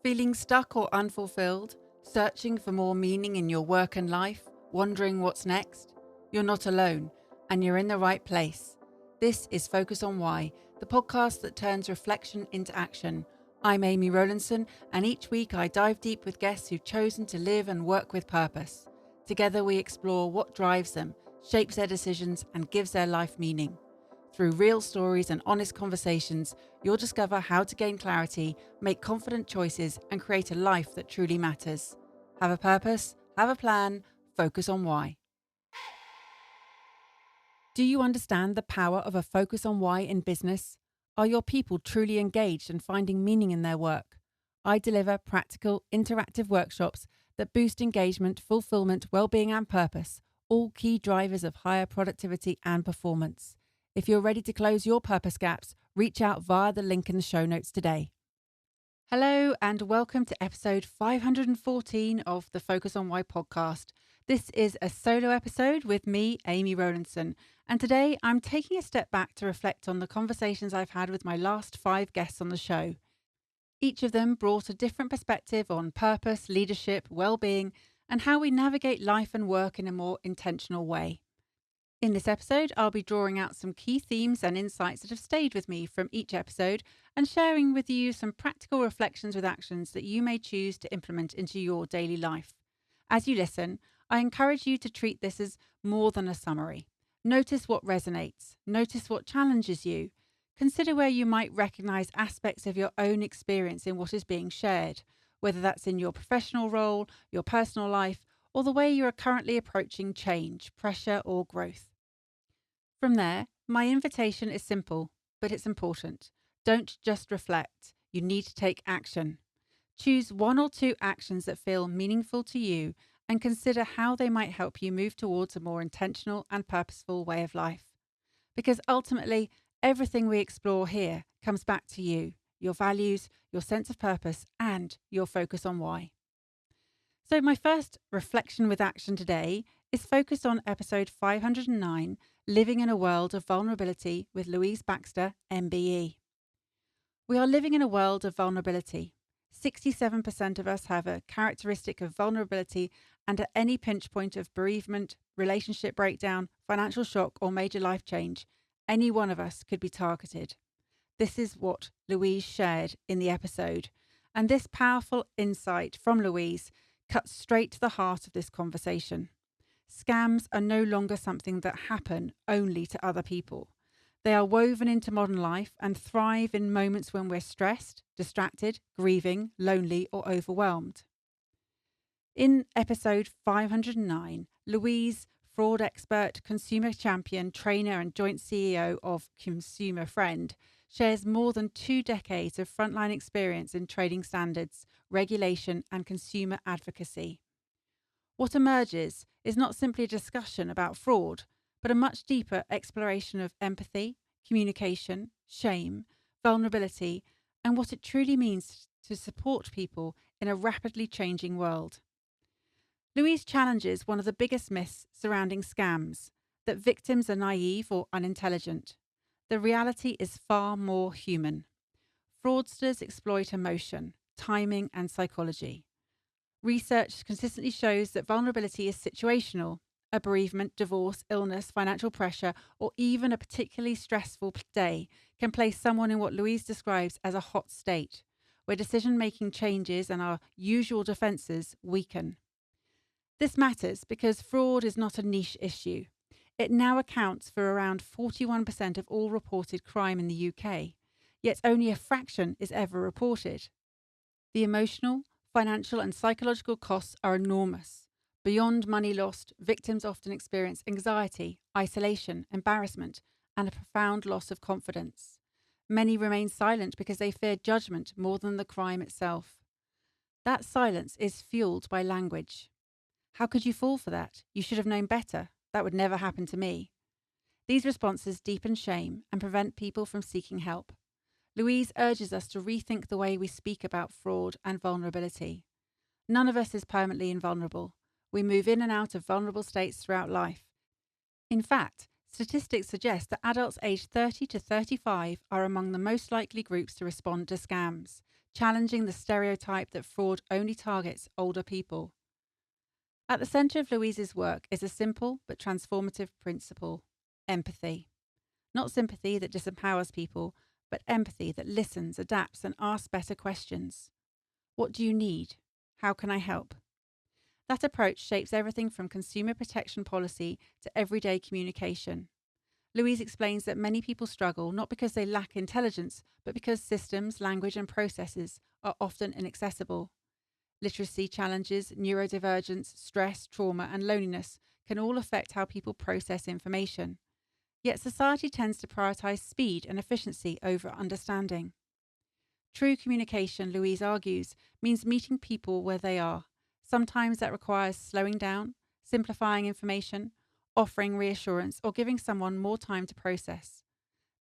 Feeling stuck or unfulfilled? Searching for more meaning in your work and life? Wondering what's next? You're not alone, and you're in the right place. This is Focus on Why, the podcast that turns reflection into action. I'm Amy Rowlinson, and each week I dive deep with guests who've chosen to live and work with purpose. Together we explore what drives them, shapes their decisions, and gives their life meaning. Through real stories and honest conversations, you'll discover how to gain clarity, make confident choices, and create a life that truly matters. Have a purpose, have a plan, focus on why. Do you understand the power of a focus on why in business? Are your people truly engaged and finding meaning in their work? I deliver practical, interactive workshops that boost engagement, fulfillment, well-being, and purpose, all key drivers of higher productivity and performance. If you're ready to close your purpose gaps, reach out via the link in the show notes today. Hello and welcome to episode 514 of the Focus on Why podcast. This is a solo episode with me, Amy Rowlinson, and today I'm taking a step back to reflect on the conversations I've had with my last 5 guests on the show. Each of them brought a different perspective on purpose, leadership, well-being, and how we navigate life and work in a more intentional way. In this episode, I'll be drawing out some key themes and insights that have stayed with me from each episode and sharing with you some practical reflections with actions that you may choose to implement into your daily life. As you listen, I encourage you to treat this as more than a summary. Notice what resonates. Notice what challenges you. Consider where you might recognize aspects of your own experience in what is being shared, whether that's in your professional role, your personal life, or the way you are currently approaching change, pressure, or growth. From there, my invitation is simple, but it's important. Don't just reflect. You need to take action. Choose 1 or 2 actions that feel meaningful to you and consider how they might help you move towards a more intentional and purposeful way of life. Because ultimately, everything we explore here comes back to you, your values, your sense of purpose, and your focus on why. So my first reflection with action today is focused on episode 509, Living in a World of Vulnerability with Louise Baxter MBE. We are living in a world of vulnerability. 67% of us have a characteristic of vulnerability, and at any pinch point of bereavement, relationship breakdown, financial shock, or major life change, any one of us could be targeted. This is what Louise shared in the episode, and this powerful insight from Louise cuts straight to the heart of this conversation. Scams are no longer something that happen only to other people. They are woven into modern life and thrive in moments when we're stressed, distracted, grieving, lonely, or overwhelmed. In episode 509, Louise, fraud expert, consumer champion, trainer, and joint CEO of Consumer Friend, shares more than 2 decades of frontline experience in trading standards, regulation, and consumer advocacy. What emerges is not simply a discussion about fraud, but a much deeper exploration of empathy, communication, shame, vulnerability, and what it truly means to support people in a rapidly changing world. Louise challenges one of the biggest myths surrounding scams, that victims are naive or unintelligent. The reality is far more human. Fraudsters exploit emotion, timing, and psychology. Research consistently shows that vulnerability is situational. A bereavement, divorce, illness, financial pressure, or even a particularly stressful day can place someone in what Louise describes as a hot state, where decision-making changes and our usual defences weaken. This matters because fraud is not a niche issue. It now accounts for around 41% of all reported crime in the UK, yet only a fraction is ever reported. The emotional, financial, and psychological costs are enormous. Beyond money lost, victims often experience anxiety, isolation, embarrassment, and a profound loss of confidence. Many remain silent because they fear judgment more than the crime itself. That silence is fueled by language. How could you fall for that? You should have known better. That would never happen to me. These responses deepen shame and prevent people from seeking help. Louise urges us to rethink the way we speak about fraud and vulnerability. None of us is permanently invulnerable. We move in and out of vulnerable states throughout life. In fact, statistics suggest that adults aged 30 to 35 are among the most likely groups to respond to scams. challenging the stereotype that fraud only targets older people. At the centre of Louise's work is a simple but transformative principle: empathy. Not sympathy that disempowers people, but empathy that listens, adapts, and asks better questions. What do you need? How can I help? That approach shapes everything from consumer protection policy to everyday communication. Louise explains that many people struggle not because they lack intelligence, but because systems, language, and processes are often inaccessible. Literacy challenges, neurodivergence, stress, trauma, and loneliness can all affect how people process information. Yet society tends to prioritize speed and efficiency over understanding. True communication, Louise argues, means meeting people where they are. Sometimes that requires slowing down, simplifying information, offering reassurance, or giving someone more time to process.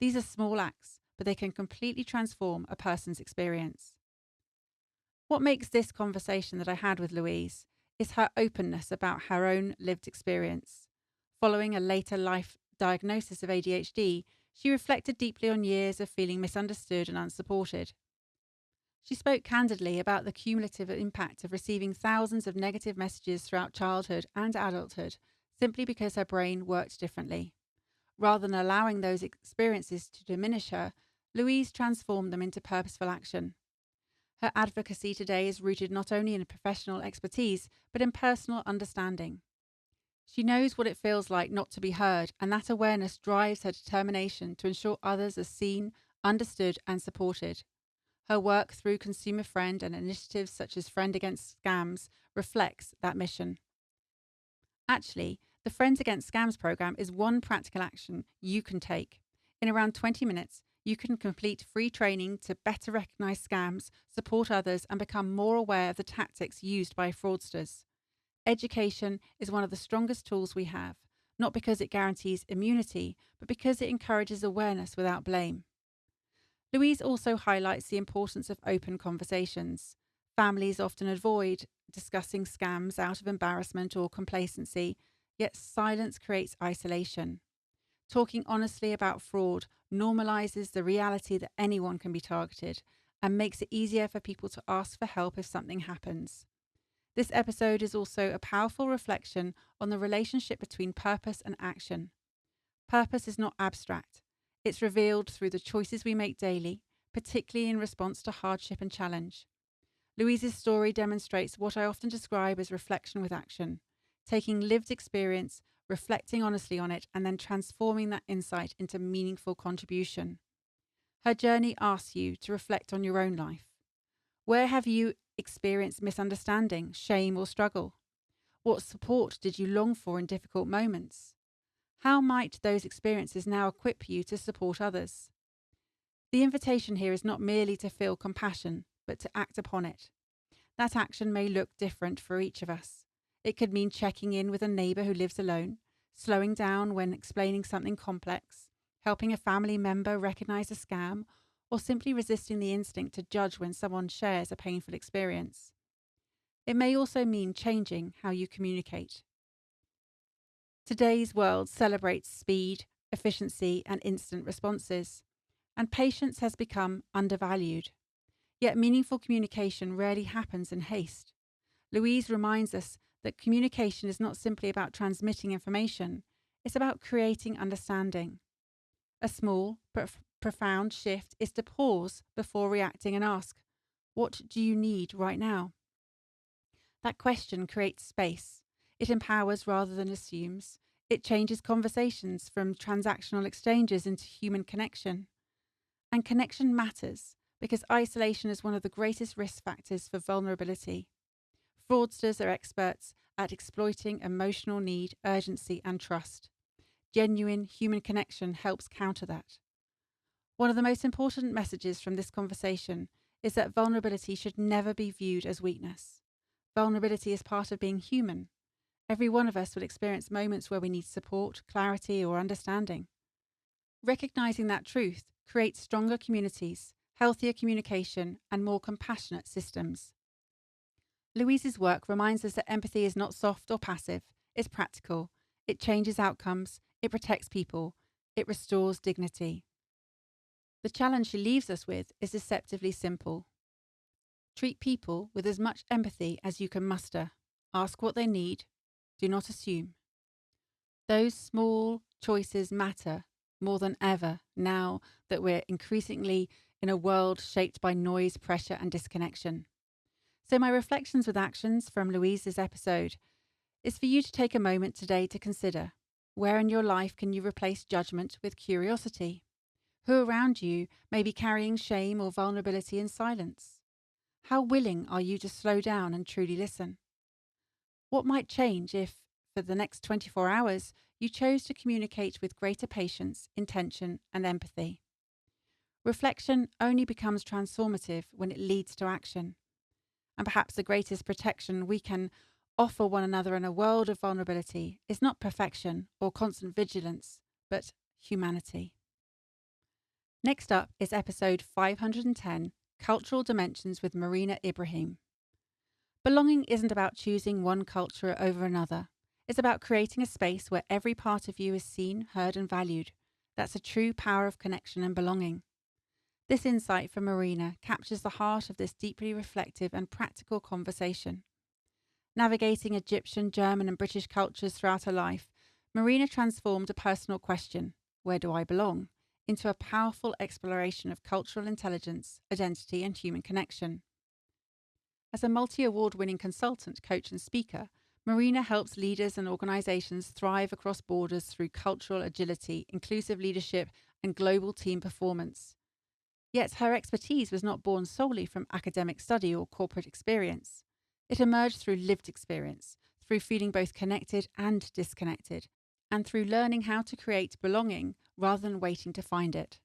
These are small acts, but they can completely transform a person's experience. What makes this conversation that I had with Louise is her openness about her own lived experience. Following a later life diagnosis of ADHD, she reflected deeply on years of feeling misunderstood and unsupported. She spoke candidly about the cumulative impact of receiving thousands of negative messages throughout childhood and adulthood simply because her brain worked differently. Rather than allowing those experiences to diminish her, Louise transformed them into purposeful action. Her advocacy today is rooted not only in professional expertise, but in personal understanding. She knows what it feels like not to be heard, and that awareness drives her determination to ensure others are seen, understood, and supported. Her work through Consumer Friend and initiatives such as Friend Against Scams reflects that mission. Actually, the Friends Against Scams program is one practical action you can take. In around 20 minutes, you can complete free training to better recognize scams, support others, and become more aware of the tactics used by fraudsters. Education is one of the strongest tools we have, not because it guarantees immunity, but because it encourages awareness without blame. Louise also highlights the importance of open conversations. Families often avoid discussing scams out of embarrassment or complacency, yet silence creates isolation. Talking honestly about fraud normalizes the reality that anyone can be targeted and makes it easier for people to ask for help if something happens. This episode is also a powerful reflection on the relationship between purpose and action. Purpose is not abstract. It's revealed through the choices we make daily, particularly in response to hardship and challenge. Louise's story demonstrates what I often describe as reflection with action, taking lived experience, reflecting honestly on it, and then transforming that insight into meaningful contribution. Her journey asks you to reflect on your own life. Where have you experienced misunderstanding, shame, or struggle? What support did you long for in difficult moments? How might those experiences now equip you to support others? The invitation here is not merely to feel compassion, but to act upon it. That action may look different for each of us. It could mean checking in with a neighbour who lives alone, slowing down when explaining something complex, helping a family member recognise a scam, or simply resisting the instinct to judge when someone shares a painful experience. It may also mean changing how you communicate. Today's world celebrates speed, efficiency, and instant responses, and patience has become undervalued. Yet meaningful communication rarely happens in haste. Louise reminds us that communication is not simply about transmitting information, it's about creating understanding. A small but profound shift is to pause before reacting and ask, "What do you need right now?" That question creates space. It empowers rather than assumes. It changes conversations from transactional exchanges into human connection. And connection matters because isolation is one of the greatest risk factors for vulnerability. Fraudsters are experts at exploiting emotional need, urgency, and trust. Genuine human connection helps counter that. One of the most important messages from this conversation is that vulnerability should never be viewed as weakness. Vulnerability is part of being human. Every one of us will experience moments where we need support, clarity, or understanding. Recognizing that truth creates stronger communities, healthier communication, and more compassionate systems. Louise's work reminds us that empathy is not soft or passive, it's practical. It changes outcomes, it protects people, it restores dignity. The challenge she leaves us with is deceptively simple. Treat people with as much empathy as you can muster. Ask what they need. Do not assume. Those small choices matter more than ever now that we're increasingly in a world shaped by noise, pressure, and disconnection. So, my reflections with actions from Louise's episode is for you to take a moment today to consider where in your life can you replace judgment with curiosity? Who around you may be carrying shame or vulnerability in silence? How willing are you to slow down and truly listen? What might change if, for the next 24 hours, you chose to communicate with greater patience, intention, and empathy? Reflection only becomes transformative when it leads to action. And perhaps the greatest protection we can offer one another in a world of vulnerability is not perfection or constant vigilance, but humanity. Next up is episode 510, Cultural Dimensions with Marina Ibrahim. Belonging isn't about choosing one culture over another. It's about creating a space where every part of you is seen, heard, and valued. That's a true power of connection and belonging. This insight from Marina captures the heart of this deeply reflective and practical conversation. Navigating Egyptian, German, and British cultures throughout her life, Marina transformed a personal question, where do I belong, into a powerful exploration of cultural intelligence, identity, and human connection. As a multi-award-winning consultant, coach, and speaker, Marina helps leaders and organizations thrive across borders through cultural agility, inclusive leadership, and global team performance. Yet her expertise was not born solely from academic study or corporate experience. It emerged through lived experience, through feeling both connected and disconnected, and through learning how to create belonging rather than waiting to find it.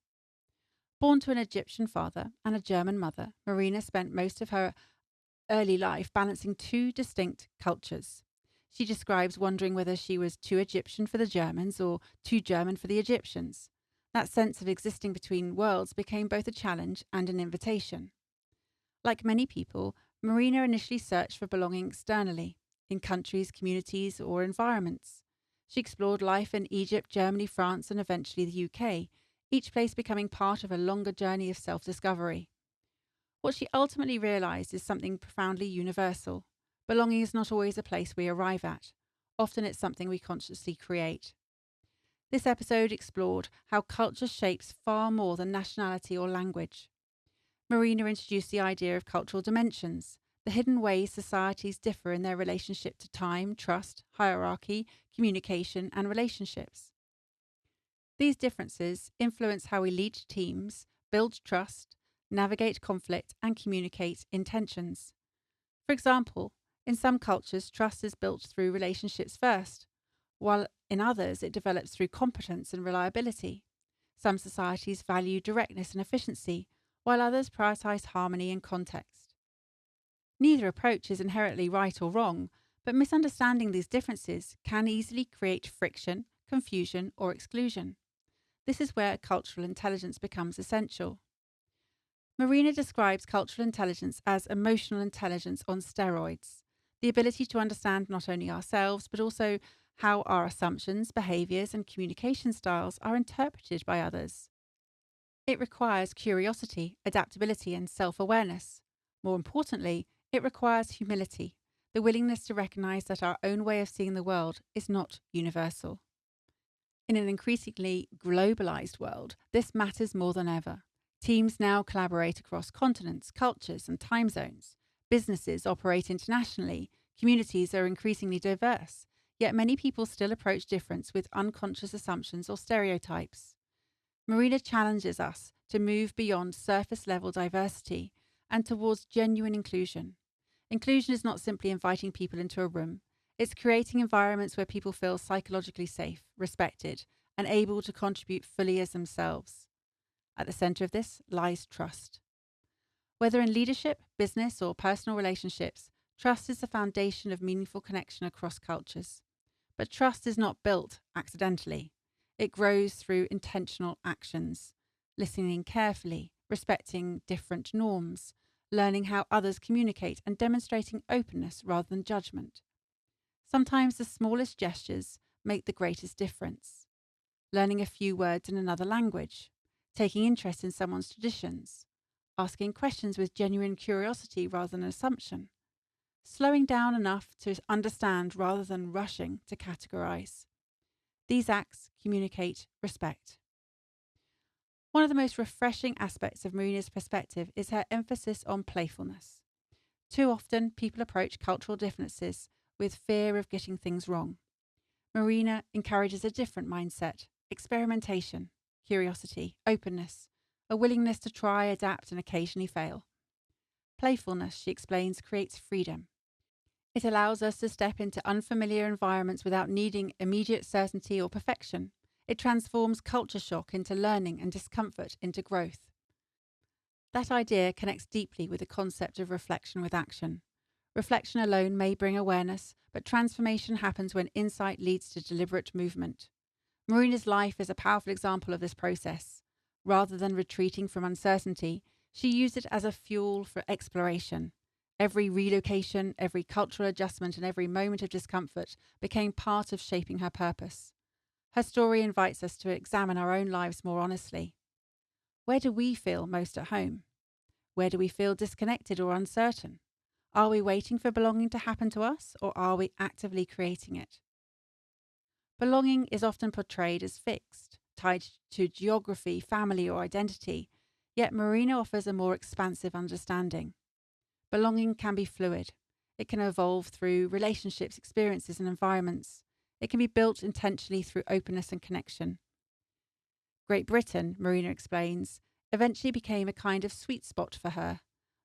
Born to an Egyptian father and a German mother, Marina spent most of her early life balancing two distinct cultures. She describes wondering whether she was too Egyptian for the Germans or too German for the Egyptians. That sense of existing between worlds became both a challenge and an invitation. Like many people, Marina initially searched for belonging externally, in countries, communities, or environments. She explored life in Egypt, Germany, France, and eventually the UK, each place becoming part of a longer journey of self-discovery. What she ultimately realized is something profoundly universal. Belonging is not always a place we arrive at. Often it's something we consciously create. This episode explored how culture shapes far more than nationality or language. Marina introduced the idea of cultural dimensions, the hidden ways societies differ in their relationship to time, trust, hierarchy, communication, and relationships. These differences influence how we lead teams, build trust, navigate conflict, and communicate intentions. For example, in some cultures, trust is built through relationships first, while in others it develops through competence and reliability. Some societies value directness and efficiency, while others prioritize harmony and context. Neither approach is inherently right or wrong, but misunderstanding these differences can easily create friction, confusion, or exclusion. This is where cultural intelligence becomes essential. Marina describes cultural intelligence as emotional intelligence on steroids, the ability to understand not only ourselves, but also how our assumptions, behaviors, and communication styles are interpreted by others. It requires curiosity, adaptability, and self-awareness. More importantly, it requires humility, the willingness to recognize that our own way of seeing the world is not universal. In an increasingly globalized world, this matters more than ever. Teams now collaborate across continents, cultures, and time zones. Businesses operate internationally. Communities are increasingly diverse. Yet many people still approach difference with unconscious assumptions or stereotypes. Marina challenges us to move beyond surface-level diversity and towards genuine inclusion. Inclusion is not simply inviting people into a room. It's creating environments where people feel psychologically safe, respected, and able to contribute fully as themselves. At the center of this lies trust. Whether in leadership, business, or personal relationships, trust is the foundation of meaningful connection across cultures. But trust is not built accidentally. It grows through intentional actions, listening carefully, respecting different norms, learning how others communicate, and demonstrating openness rather than judgment. Sometimes the smallest gestures make the greatest difference. Learning a few words in another language, taking interest in someone's traditions, asking questions with genuine curiosity rather than assumption, slowing down enough to understand rather than rushing to categorize. These acts communicate respect. One of the most refreshing aspects of Marina's perspective is her emphasis on playfulness. Too often, people approach cultural differences with fear of getting things wrong. Marina encourages a different mindset: experimentation, curiosity, openness, a willingness to try, adapt, and occasionally fail. Playfulness, she explains, creates freedom. It allows us to step into unfamiliar environments without needing immediate certainty or perfection. It transforms culture shock into learning and discomfort into growth. That idea connects deeply with the concept of reflection with action. Reflection alone may bring awareness, but transformation happens when insight leads to deliberate movement. Marina's life is a powerful example of this process. Rather than retreating from uncertainty, she used it as a fuel for exploration. Every relocation, every cultural adjustment, and every moment of discomfort became part of shaping her purpose. Her story invites us to examine our own lives more honestly. Where do we feel most at home? Where do we feel disconnected or uncertain? Are we waiting for belonging to happen to us, or are we actively creating it? Belonging is often portrayed as fixed, tied to geography, family, or identity, yet Marina offers a more expansive understanding. Belonging can be fluid. It can evolve through relationships, experiences, and environments. It can be built intentionally through openness and connection. Great Britain, Marina explains, eventually became a kind of sweet spot for her,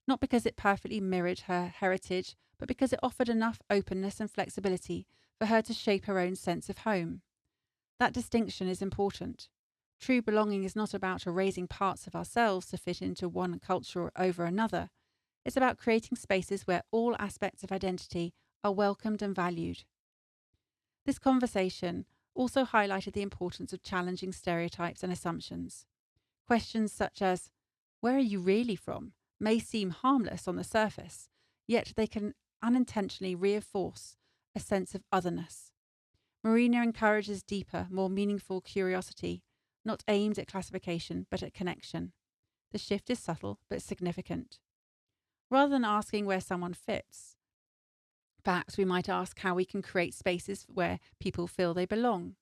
not because it perfectly mirrored her heritage, but because it offered enough openness and flexibility for her to shape her own sense of home. That distinction is important. True belonging is not about erasing parts of ourselves to fit into one culture over another. It's about creating spaces where all aspects of identity are welcomed and valued. This conversation also highlighted the importance of challenging stereotypes and assumptions. Questions such as, "Where are you really from?" may seem harmless on the surface, yet they can unintentionally reinforce a sense of otherness. Marina encourages deeper, more meaningful curiosity, not aimed at classification, but at connection. The shift is subtle, but significant. Rather than asking where someone fits, perhaps we might ask how we can create spaces where people feel they belong.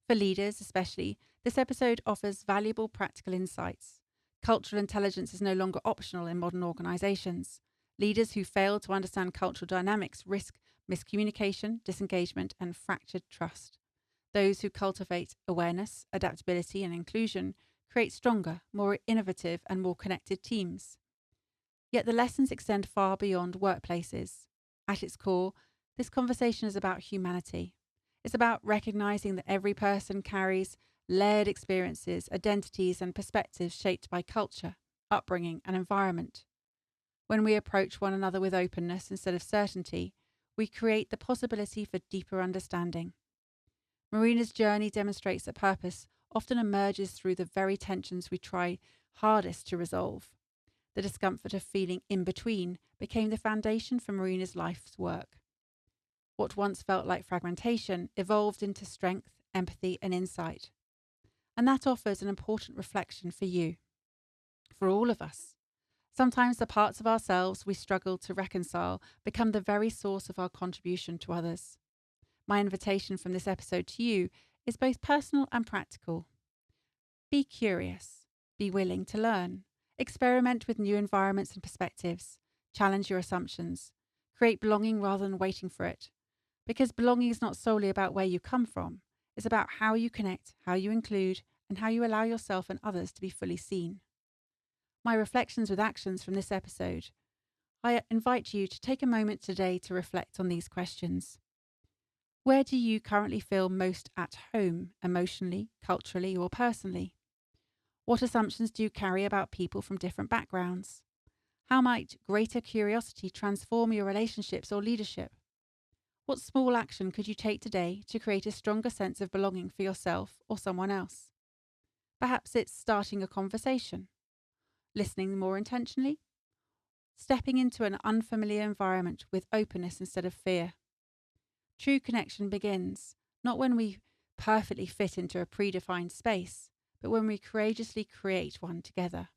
For leaders, especially, this episode offers valuable practical insights. Cultural intelligence is no longer optional in modern organizations. Leaders who fail to understand cultural dynamics risk miscommunication, disengagement, and fractured trust. Those who cultivate awareness, adaptability, and inclusion create stronger, more innovative, and more connected teams. Yet the lessons extend far beyond workplaces. At its core, this conversation is about humanity. It's about recognizing that every person carries layered experiences, identities, and perspectives shaped by culture, upbringing, and environment. When we approach one another with openness instead of certainty, we create the possibility for deeper understanding. Marina's journey demonstrates that purpose often emerges through the very tensions we try hardest to resolve. The discomfort of feeling in between became the foundation for Marina's life's work. What once felt like fragmentation evolved into strength, empathy, and insight. And that offers an important reflection for you, for all of us. Sometimes the parts of ourselves we struggle to reconcile become the very source of our contribution to others. My invitation from this episode to you is both personal and practical. Be curious. Be willing to learn. Experiment with new environments and perspectives. Challenge your assumptions. Create belonging rather than waiting for it. Because belonging is not solely about where you come from. It's about how you connect, how you include, and how you allow yourself and others to be fully seen. My reflections with actions from this episode. I invite you to take a moment today to reflect on these questions. Where do you currently feel most at home, emotionally, culturally, or personally? What assumptions do you carry about people from different backgrounds? How might greater curiosity transform your relationships or leadership? What small action could you take today to create a stronger sense of belonging for yourself or someone else? Perhaps it's starting a conversation, listening more intentionally, stepping into an unfamiliar environment with openness instead of fear. True connection begins not when we perfectly fit into a predefined space, but when we courageously create one together.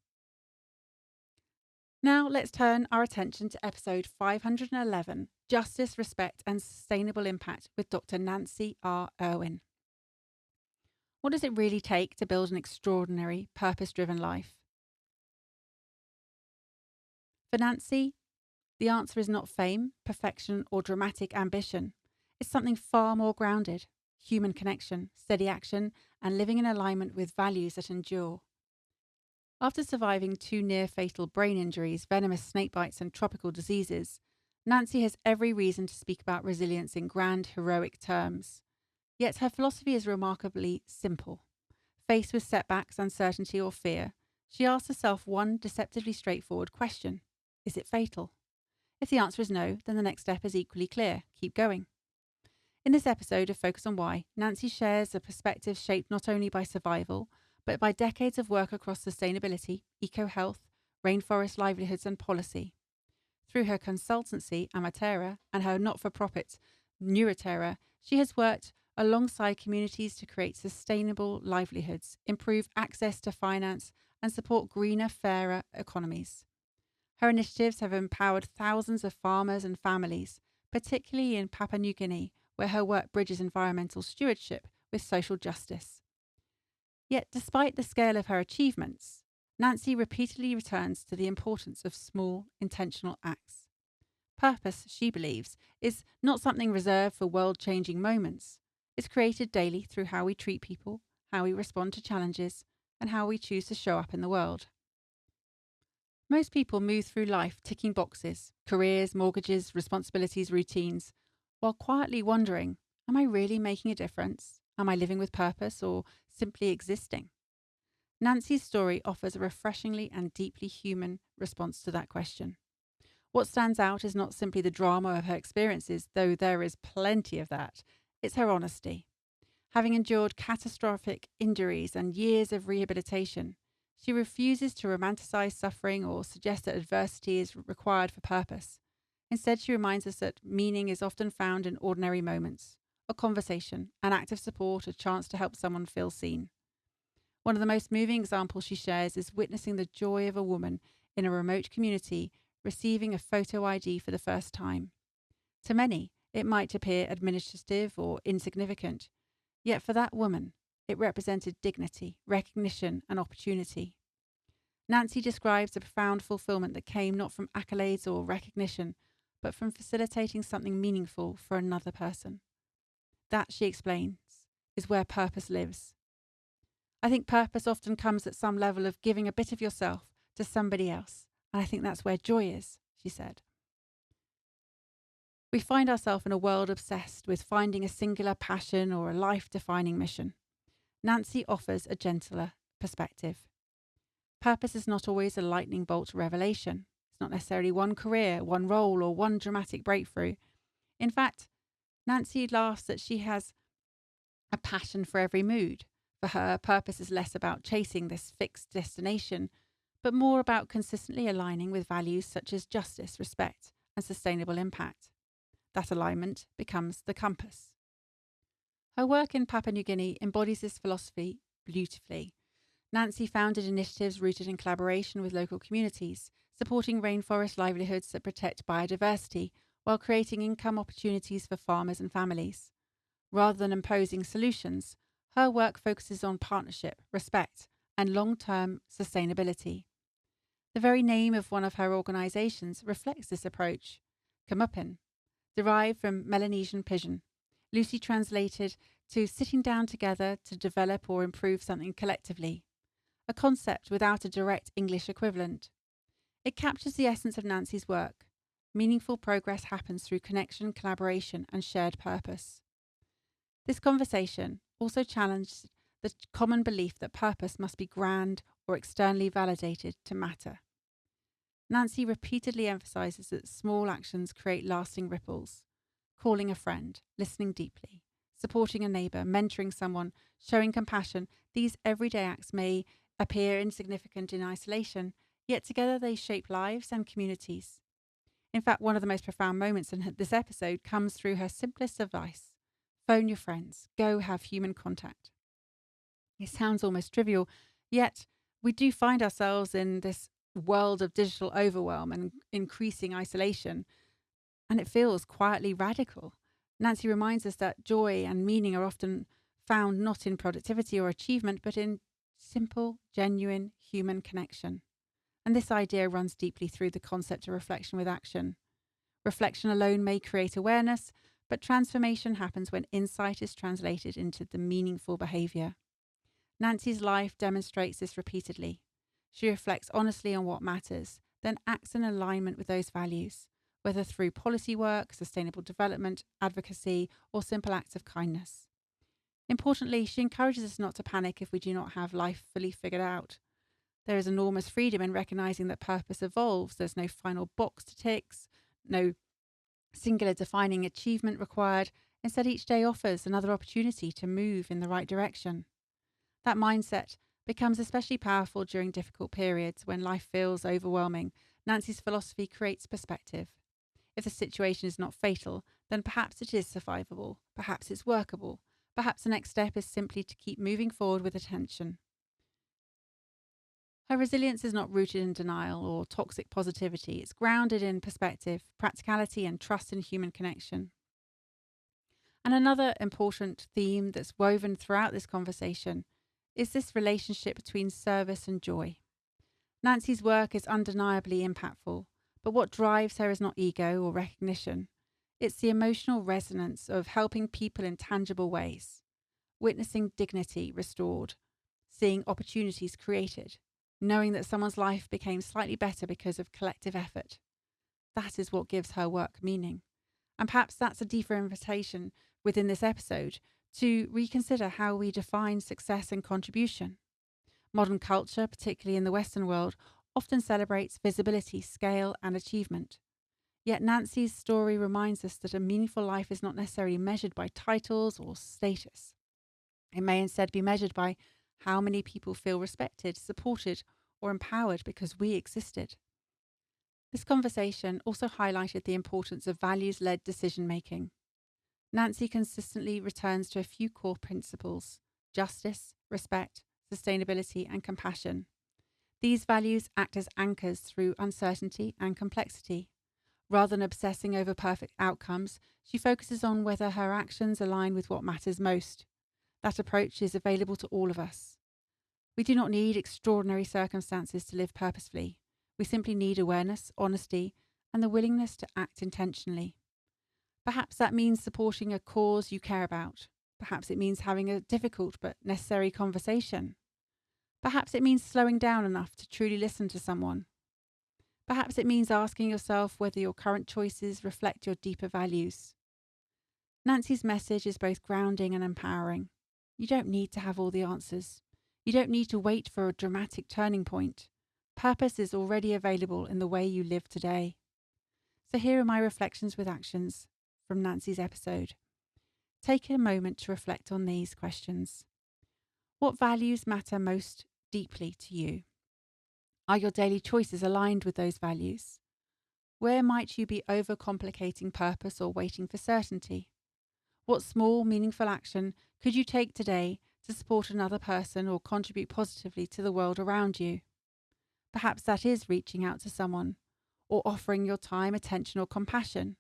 Now let's turn our attention to episode 511, Justice, Respect and Sustainable Impact with Dr. Nancy R. Irwin. What does it really take to build an extraordinary, purpose-driven life? For Nancy, the answer is not fame, perfection, or dramatic ambition. It's something far more grounded: human connection, steady action, and living in alignment with values that endure. After surviving 2 near-fatal brain injuries, venomous snake bites, and tropical diseases, Nancy has every reason to speak about resilience in grand, heroic terms. Yet her philosophy is remarkably simple. Faced with setbacks, uncertainty, or fear, she asks herself one deceptively straightforward question: is it fatal? If the answer is no, then the next step is equally clear: keep going. In this episode of Focus on Why, Nancy shares a perspective shaped not only by survival, but by decades of work across sustainability, eco-health, rainforest livelihoods and policy. Through her consultancy, Amaterra, and her not-for-profit, Neuroterra, she has worked alongside communities to create sustainable livelihoods, improve access to finance, and support greener, fairer economies. Her initiatives have empowered thousands of farmers and families, particularly in Papua New Guinea, where her work bridges environmental stewardship with social justice. Yet, despite the scale of her achievements, Nancy repeatedly returns to the importance of small, intentional acts. Purpose, she believes, is not something reserved for world-changing moments. It's created daily through how we treat people, how we respond to challenges, and how we choose to show up in the world. Most people move through life ticking boxes: careers, mortgages, responsibilities, routines, while quietly wondering, am I really making a difference? Am I living with purpose or simply existing? Nancy's story offers a refreshingly and deeply human response to that question. What stands out is not simply the drama of her experiences, though there is plenty of that. It's her honesty. Having endured catastrophic injuries and years of rehabilitation, she refuses to romanticize suffering or suggest that adversity is required for purpose. Instead, she reminds us that meaning is often found in ordinary moments: a conversation, an act of support, a chance to help someone feel seen. One of the most moving examples she shares is witnessing the joy of a woman in a remote community receiving a photo ID for the first time. To many, it might appear administrative or insignificant, yet for that woman, it represented dignity, recognition, and opportunity. Nancy describes a profound fulfillment that came not from accolades or recognition, but from facilitating something meaningful for another person. That, she explains, is where purpose lives. I think purpose often comes at some level of giving a bit of yourself to somebody else, and I think that's where joy is, she said. We find ourselves in a world obsessed with finding a singular passion or a life-defining mission. Nancy offers a gentler perspective. Purpose is not always a lightning bolt revelation. It's not necessarily one career, one role, or one dramatic breakthrough. In fact, Nancy laughs that she has a passion for every mood. For her, purpose is less about chasing this fixed destination, but more about consistently aligning with values such as justice, respect, and sustainable impact. That alignment becomes the compass. Her work in Papua New Guinea embodies this philosophy beautifully. Nancy founded initiatives rooted in collaboration with local communities, supporting rainforest livelihoods that protect biodiversity while creating income opportunities for farmers and families. Rather than imposing solutions, her work focuses on partnership, respect, and long-term sustainability. The very name of one of her organisations reflects this approach: Kamupin, derived from Melanesian pidgin, loosely translated to sitting down together to develop or improve something collectively, a concept without a direct English equivalent. It captures the essence of Nancy's work. Meaningful progress happens through connection, collaboration, and shared purpose. This conversation also challenged the common belief that purpose must be grand or externally validated to matter. Nancy repeatedly emphasizes that small actions create lasting ripples. Calling a friend, listening deeply, supporting a neighbour, mentoring someone, showing compassion, these everyday acts may appear insignificant in isolation, yet together they shape lives and communities. In fact, one of the most profound moments in this episode comes through her simplest advice: phone your friends, go have human contact. It sounds almost trivial, yet we do find ourselves in this world of digital overwhelm and increasing isolation, and it feels quietly radical. Nancy reminds us that joy and meaning are often found not in productivity or achievement, but in simple, genuine human connection. And this idea runs deeply through the concept of reflection with action. Reflection alone may create awareness, but transformation happens when insight is translated into the meaningful behavior. Nancy's life demonstrates this repeatedly. She reflects honestly on what matters, then acts in alignment with those values, whether through policy work, sustainable development, advocacy, or simple acts of kindness. Importantly, she encourages us not to panic if we do not have life fully figured out. There is enormous freedom in recognizing that purpose evolves. There's no final box to tick, no singular defining achievement required. Instead, each day offers another opportunity to move in the right direction. That mindset becomes especially powerful during difficult periods when life feels overwhelming. Nancy's philosophy creates perspective. If the situation is not fatal, then perhaps it is survivable, perhaps it's workable, perhaps the next step is simply to keep moving forward with attention. Her resilience is not rooted in denial or toxic positivity. It's grounded in perspective, practicality, and trust in human connection. And another important theme that's woven throughout this conversation is this relationship between service and joy. Nancy's work is undeniably impactful, but what drives her is not ego or recognition. It's the emotional resonance of helping people in tangible ways, witnessing dignity restored, seeing opportunities created, knowing that someone's life became slightly better because of collective effort. That is what gives her work meaning. And perhaps that's a deeper invitation within this episode to reconsider how we define success and contribution. Modern culture, particularly in the Western world, often celebrates visibility, scale, and achievement. Yet Nancy's story reminds us that a meaningful life is not necessarily measured by titles or status. It may instead be measured by how many people feel respected, supported, or empowered because we existed. This conversation also highlighted the importance of values-led decision-making. Nancy consistently returns to a few core principles: justice, respect, sustainability, and compassion. These values act as anchors through uncertainty and complexity. Rather than obsessing over perfect outcomes, she focuses on whether her actions align with what matters most. That approach is available to all of us. We do not need extraordinary circumstances to live purposefully. We simply need awareness, honesty, and the willingness to act intentionally. Perhaps that means supporting a cause you care about. Perhaps it means having a difficult but necessary conversation. Perhaps it means slowing down enough to truly listen to someone. Perhaps it means asking yourself whether your current choices reflect your deeper values. Nancy's message is both grounding and empowering. You don't need to have all the answers. You don't need to wait for a dramatic turning point. Purpose is already available in the way you live today. So here are my reflections with actions from Nancy's episode. Take a moment to reflect on these questions. What values matter most deeply to you? Are your daily choices aligned with those values? Where might you be overcomplicating purpose or waiting for certainty? What small, meaningful action could you take today to support another person or contribute positively to the world around you? Perhaps that is reaching out to someone, or offering your time, attention, or compassion,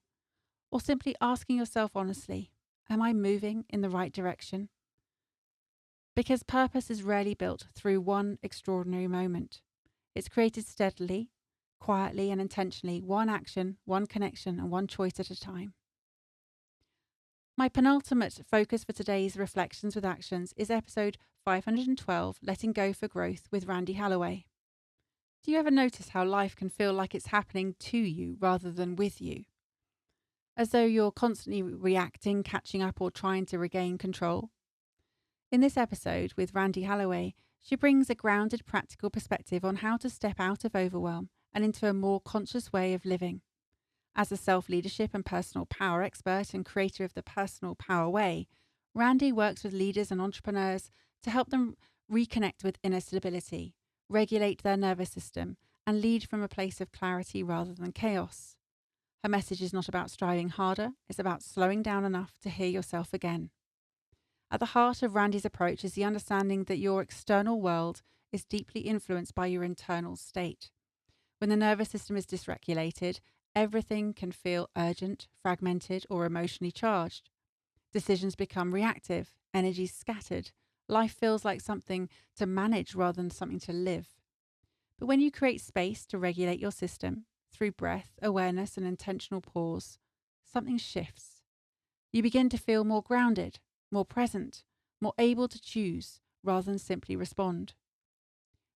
or simply asking yourself honestly, am I moving in the right direction? Because purpose is rarely built through one extraordinary moment. It's created steadily, quietly, and intentionally, one action, one connection, and one choice at a time. My penultimate focus for today's Reflections with Actions is episode 512, Letting Go for Growth with Randi Halaway. Do you ever notice how life can feel like it's happening to you rather than with you? As though you're constantly reacting, catching up, or trying to regain control? In this episode with Randi Halaway, she brings a grounded, practical perspective on how to step out of overwhelm and into a more conscious way of living. As a self-leadership and personal power expert and creator of the Personal Power Way, Randi works with leaders and entrepreneurs to help them reconnect with inner stability, regulate their nervous system, and lead from a place of clarity rather than chaos. Her message is not about striving harder, it's about slowing down enough to hear yourself again. At the heart of Randi's approach is the understanding that your external world is deeply influenced by your internal state. When the nervous system is dysregulated, everything can feel urgent, fragmented, or emotionally charged. Decisions become reactive, energy scattered. Life feels like something to manage rather than something to live. But when you create space to regulate your system through breath, awareness, and intentional pause, something shifts. You begin to feel more grounded, more present, more able to choose rather than simply respond.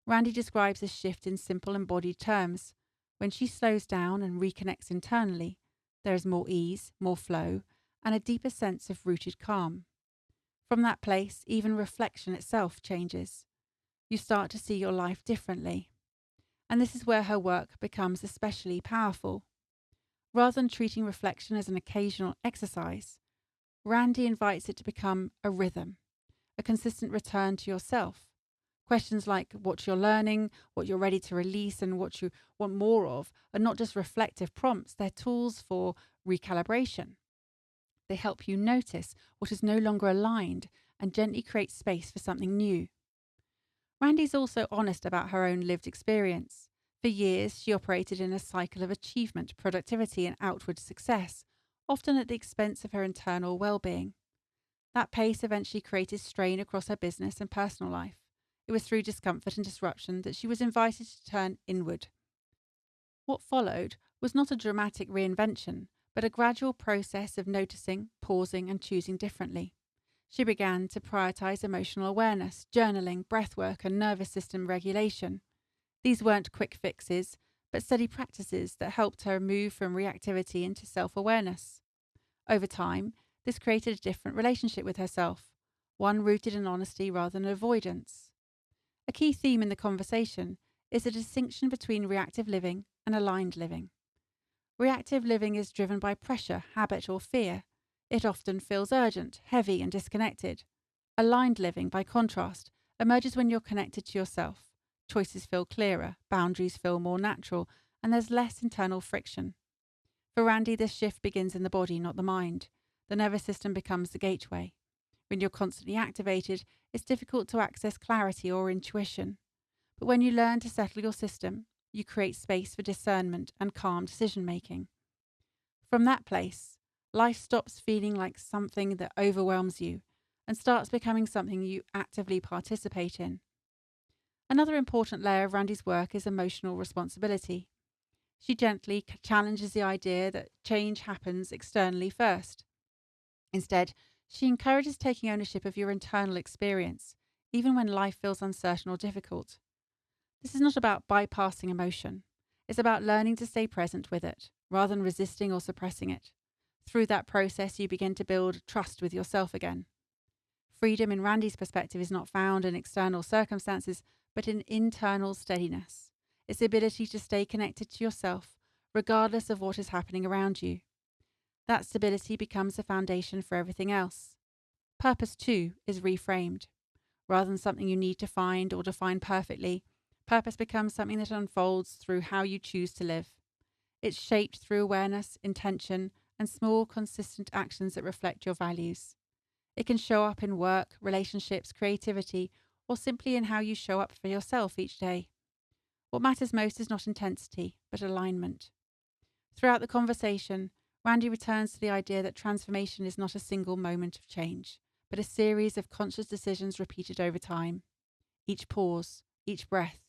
Randi describes this shift in simple embodied terms. When she slows down and reconnects internally, there is more ease, more flow, and a deeper sense of rooted calm. From that place, even reflection itself changes. You start to see your life differently. And this is where her work becomes especially powerful. Rather than treating reflection as an occasional exercise, Randi invites it to become a rhythm, a consistent return to yourself. Questions like what you're learning, what you're ready to release, and what you want more of are not just reflective prompts, they're tools for recalibration. They help you notice what is no longer aligned and gently create space for something new. Randi's also honest about her own lived experience. For years, she operated in a cycle of achievement, productivity, and outward success, often at the expense of her internal well-being. That pace eventually created strain across her business and personal life. It was through discomfort and disruption that she was invited to turn inward. What followed was not a dramatic reinvention, but a gradual process of noticing, pausing, and choosing differently. She began to prioritize emotional awareness, journaling, breathwork, and nervous system regulation. These weren't quick fixes, but steady practices that helped her move from reactivity into self-awareness. Over time, this created a different relationship with herself, one rooted in honesty rather than avoidance. A key theme in the conversation is the distinction between reactive living and aligned living. Reactive living is driven by pressure, habit, or fear. It often feels urgent, heavy, and disconnected. Aligned living, by contrast, emerges when you're connected to yourself. Choices feel clearer, boundaries feel more natural, and there's less internal friction. For Randi, this shift begins in the body, not the mind. The nervous system becomes the gateway. When you're constantly activated, it's difficult to access clarity or intuition. But when you learn to settle your system, you create space for discernment and calm decision-making. From that place, life stops feeling like something that overwhelms you and starts becoming something you actively participate in. Another important layer of Randi's work is emotional responsibility. She gently challenges the idea that change happens externally first. Instead, she encourages taking ownership of your internal experience, even when life feels uncertain or difficult. This is not about bypassing emotion. It's about learning to stay present with it, rather than resisting or suppressing it. Through that process, you begin to build trust with yourself again. Freedom, in Randi's perspective, is not found in external circumstances, but in internal steadiness. It's the ability to stay connected to yourself, regardless of what is happening around you. That stability becomes the foundation for everything else. Purpose, too, is reframed. Rather than something you need to find or define perfectly, purpose becomes something that unfolds through how you choose to live. It's shaped through awareness, intention, and small, consistent actions that reflect your values. It can show up in work, relationships, creativity, or simply in how you show up for yourself each day. What matters most is not intensity, but alignment. Throughout the conversation, Randi returns to the idea that transformation is not a single moment of change, but a series of conscious decisions repeated over time. Each pause, each breath,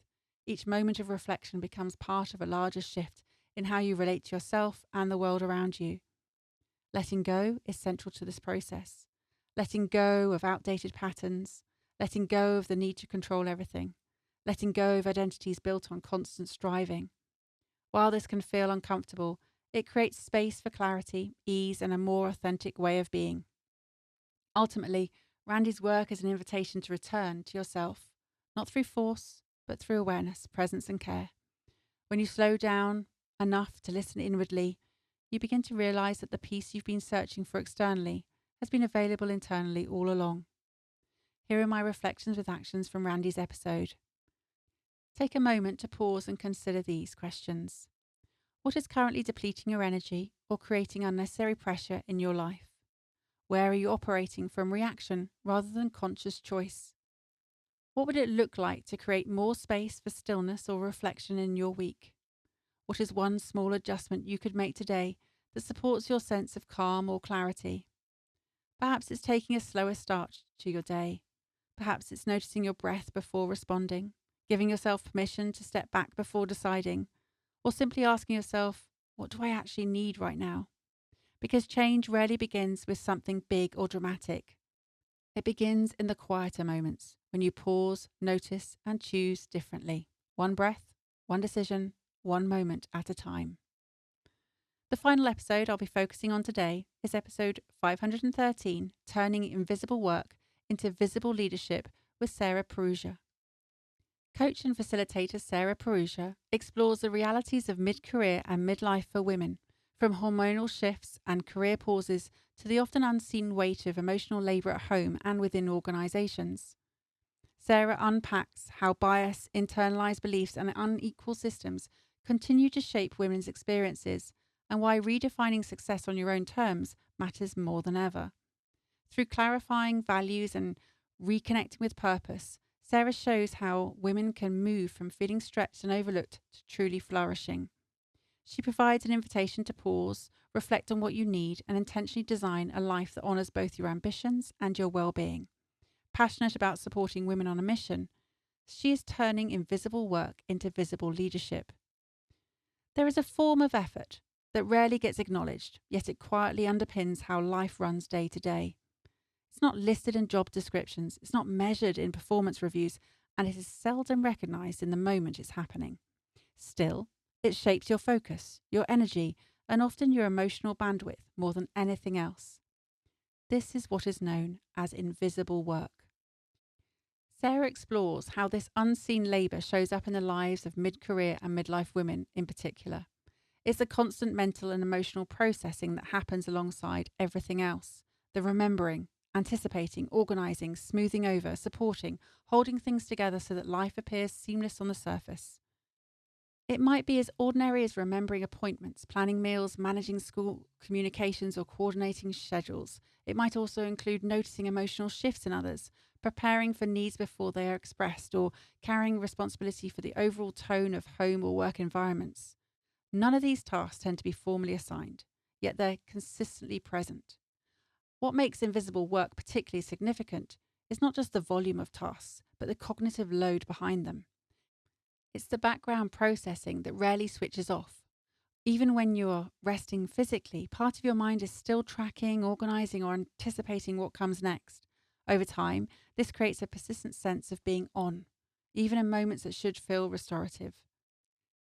each moment of reflection becomes part of a larger shift in how you relate to yourself and the world around you. Letting go is central to this process. Letting go of outdated patterns, letting go of the need to control everything, letting go of identities built on constant striving. While this can feel uncomfortable, it creates space for clarity, ease, and a more authentic way of being. Ultimately, Randi's work is an invitation to return to yourself, not through force, but through awareness, presence, and care. When you slow down enough to listen inwardly, you begin to realize that the peace you've been searching for externally has been available internally all along. Here are my reflections with actions from Randi's episode. Take a moment to pause and consider these questions. What is currently depleting your energy or creating unnecessary pressure in your life? Where are you operating from reaction rather than conscious choice? What would it look like to create more space for stillness or reflection in your week? What is one small adjustment you could make today that supports your sense of calm or clarity? Perhaps it's taking a slower start to your day. Perhaps it's noticing your breath before responding, giving yourself permission to step back before deciding, or simply asking yourself, what do I actually need right now? Because change rarely begins with something big or dramatic. It begins in the quieter moments when you pause, notice, and choose differently. One breath, one decision, one moment at a time. The final episode I'll be focusing on today is episode 513, Turning Invisible Work into Visible Leadership with Sarah Perugia. Coach and facilitator Sarah Perugia explores the realities of mid-career and midlife for women, from hormonal shifts and career pauses to the often unseen weight of emotional labour at home and within organisations. Sarah unpacks how bias, internalised beliefs and unequal systems continue to shape women's experiences and why redefining success on your own terms matters more than ever. Through clarifying values and reconnecting with purpose, Sarah shows how women can move from feeling stretched and overlooked to truly flourishing. She provides an invitation to pause, reflect on what you need, and intentionally design a life that honours both your ambitions and your well-being. Passionate about supporting women on a mission, she is turning invisible work into visible leadership. There is a form of effort that rarely gets acknowledged, yet it quietly underpins how life runs day to day. It's not listed in job descriptions, it's not measured in performance reviews, and it is seldom recognised in the moment it's happening. Still, it shapes your focus, your energy, and often your emotional bandwidth more than anything else. This is what is known as invisible work. Sarah explores how this unseen labour shows up in the lives of mid-career and midlife women in particular. It's the constant mental and emotional processing that happens alongside everything else. The remembering, anticipating, organising, smoothing over, supporting, holding things together so that life appears seamless on the surface. It might be as ordinary as remembering appointments, planning meals, managing school communications, or coordinating schedules. It might also include noticing emotional shifts in others, preparing for needs before they are expressed, or carrying responsibility for the overall tone of home or work environments. None of these tasks tend to be formally assigned, yet they're consistently present. What makes invisible work particularly significant is not just the volume of tasks, but the cognitive load behind them. It's the background processing that rarely switches off. Even when you're resting physically, part of your mind is still tracking, organising, or anticipating what comes next. Over time, this creates a persistent sense of being on, even in moments that should feel restorative.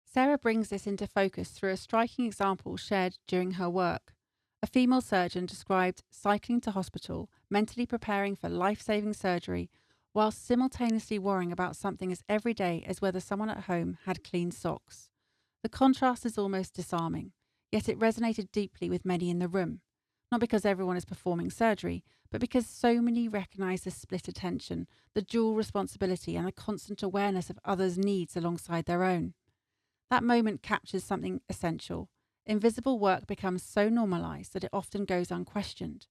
Sarah brings this into focus through a striking example shared during her work. A female surgeon described cycling to hospital, mentally preparing for life-saving surgery, while simultaneously worrying about something as everyday as whether someone at home had clean socks. The contrast is almost disarming, yet it resonated deeply with many in the room, not because everyone is performing surgery, but because so many recognise the split attention, the dual responsibility, and the constant awareness of others' needs alongside their own. That moment captures something essential. Invisible work becomes so normalised that it often goes unquestioned.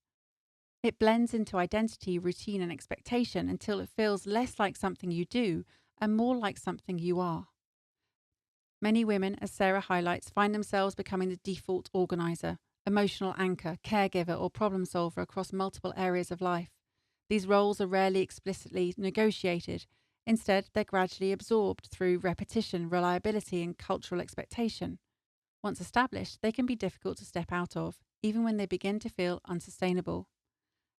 It blends into identity, routine, and expectation until it feels less like something you do and more like something you are. Many women, as Sarah highlights, find themselves becoming the default organiser, emotional anchor, caregiver, or problem solver across multiple areas of life. These roles are rarely explicitly negotiated. Instead, they're gradually absorbed through repetition, reliability, and cultural expectation. Once established, they can be difficult to step out of, even when they begin to feel unsustainable.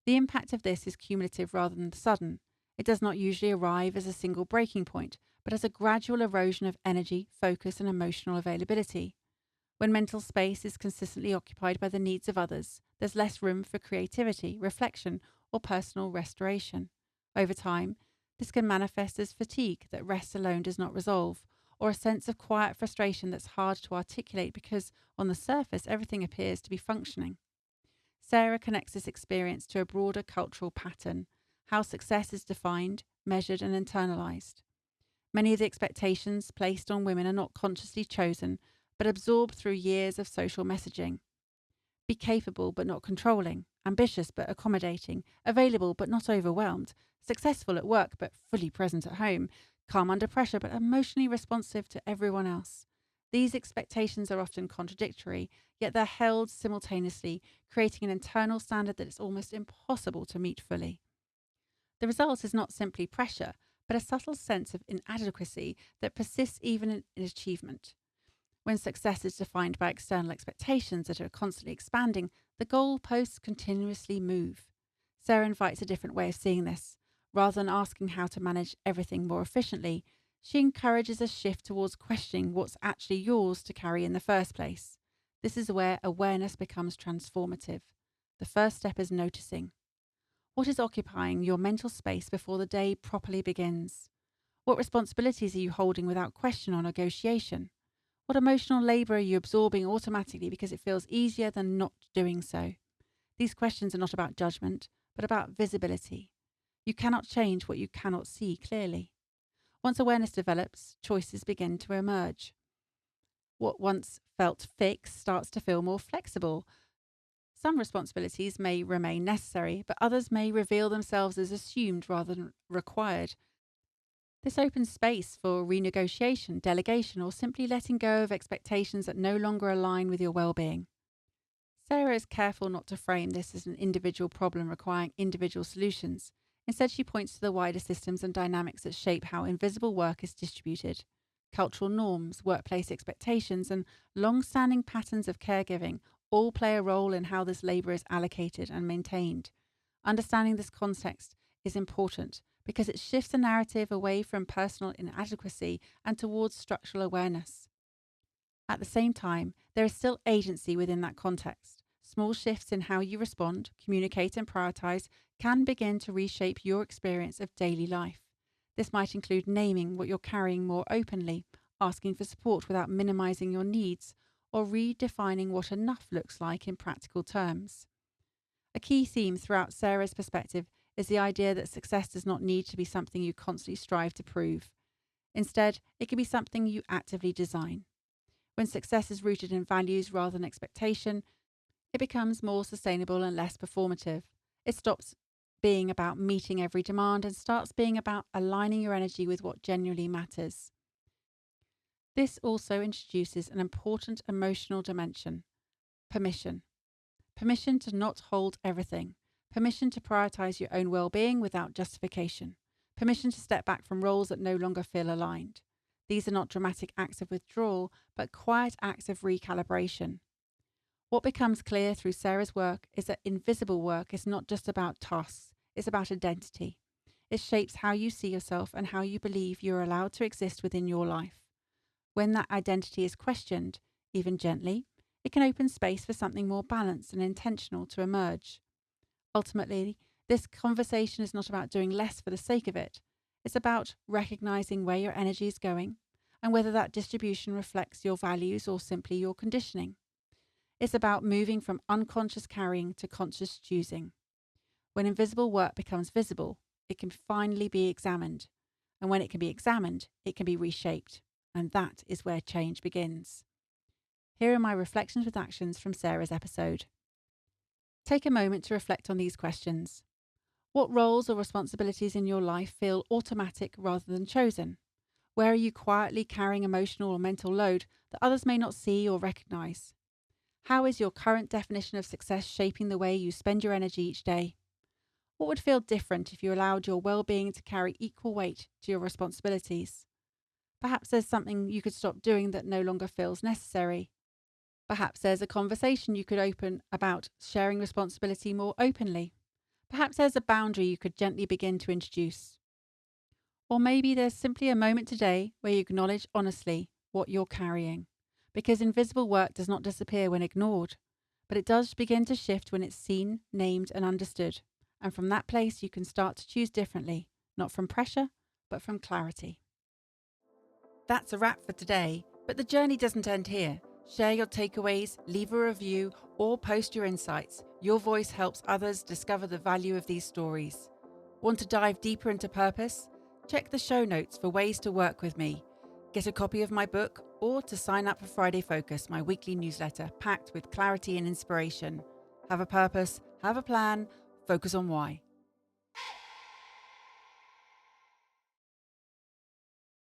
The impact of this is cumulative rather than sudden. It does not usually arrive as a single breaking point, but as a gradual erosion of energy, focus, and emotional availability. When mental space is consistently occupied by the needs of others, there's less room for creativity, reflection, or personal restoration. Over time, this can manifest as fatigue that rest alone does not resolve, or a sense of quiet frustration that's hard to articulate because, on the surface, everything appears to be functioning. Sarah connects this experience to a broader cultural pattern, how success is defined, measured, and internalised. Many of the expectations placed on women are not consciously chosen, but absorbed through years of social messaging. Be capable but not controlling, ambitious but accommodating, available but not overwhelmed, successful at work but fully present at home, calm under pressure but emotionally responsive to everyone else. These expectations are often contradictory, yet they're held simultaneously, creating an internal standard that is almost impossible to meet fully. The result is not simply pressure, but a subtle sense of inadequacy that persists even in achievement. When success is defined by external expectations that are constantly expanding, the goalposts continuously move. Sarah invites a different way of seeing this. Rather than asking how to manage everything more efficiently, she encourages a shift towards questioning what's actually yours to carry in the first place. This is where awareness becomes transformative. The first step is noticing. What is occupying your mental space before the day properly begins? What responsibilities are you holding without question or negotiation? What emotional labour are you absorbing automatically because it feels easier than not doing so? These questions are not about judgment, but about visibility. You cannot change what you cannot see clearly. Once awareness develops, choices begin to emerge. What once felt fixed starts to feel more flexible. Some responsibilities may remain necessary, but others may reveal themselves as assumed rather than required. This opens space for renegotiation, delegation, or simply letting go of expectations that no longer align with your well-being. Sarah is careful not to frame this as an individual problem requiring individual solutions. Instead, she points to the wider systems and dynamics that shape how invisible work is distributed. Cultural norms, workplace expectations, and long-standing patterns of caregiving all play a role in how this labour is allocated and maintained. Understanding this context is important because it shifts the narrative away from personal inadequacy and towards structural awareness. At the same time, there is still agency within that context. Small shifts in how you respond, communicate, and prioritize can begin to reshape your experience of daily life. This might include naming what you're carrying more openly, asking for support without minimizing your needs, or redefining what enough looks like in practical terms. A key theme throughout Sarah's perspective is the idea that success does not need to be something you constantly strive to prove. Instead, it can be something you actively design. When success is rooted in values rather than expectation, it becomes more sustainable and less performative. It stops being about meeting every demand and starts being about aligning your energy with what genuinely matters. This also introduces an important emotional dimension: permission. Permission to not hold everything. Permission to prioritize your own well-being without justification. Permission to step back from roles that no longer feel aligned. These are not dramatic acts of withdrawal, but quiet acts of recalibration. What becomes clear through Sarah's work is that invisible work is not just about tasks, it's about identity. It shapes how you see yourself and how you believe you're allowed to exist within your life. When that identity is questioned, even gently, it can open space for something more balanced and intentional to emerge. Ultimately, this conversation is not about doing less for the sake of it. It's about recognizing where your energy is going and whether that distribution reflects your values or simply your conditioning. It's about moving from unconscious carrying to conscious choosing. When invisible work becomes visible, it can finally be examined. And when it can be examined, it can be reshaped. And that is where change begins. Here are my reflections with actions from Sarah's episode. Take a moment to reflect on these questions. What roles or responsibilities in your life feel automatic rather than chosen? Where are you quietly carrying emotional or mental load that others may not see or recognize? How is your current definition of success shaping the way you spend your energy each day? What would feel different if you allowed your well-being to carry equal weight to your responsibilities? Perhaps there's something you could stop doing that no longer feels necessary. Perhaps there's a conversation you could open about sharing responsibility more openly. Perhaps there's a boundary you could gently begin to introduce. Or maybe there's simply a moment today where you acknowledge honestly what you're carrying. Because invisible work does not disappear when ignored, but it does begin to shift when it's seen, named, and understood. And from that place, you can start to choose differently, not from pressure, but from clarity. That's a wrap for today, but the journey doesn't end here. Share your takeaways, leave a review, or post your insights. Your voice helps others discover the value of these stories. Want to dive deeper into purpose? Check the show notes for ways to work with me. Get a copy of my book or to sign up for Friday Focus, my weekly newsletter packed with clarity and inspiration. Have a purpose, have a plan, focus on why.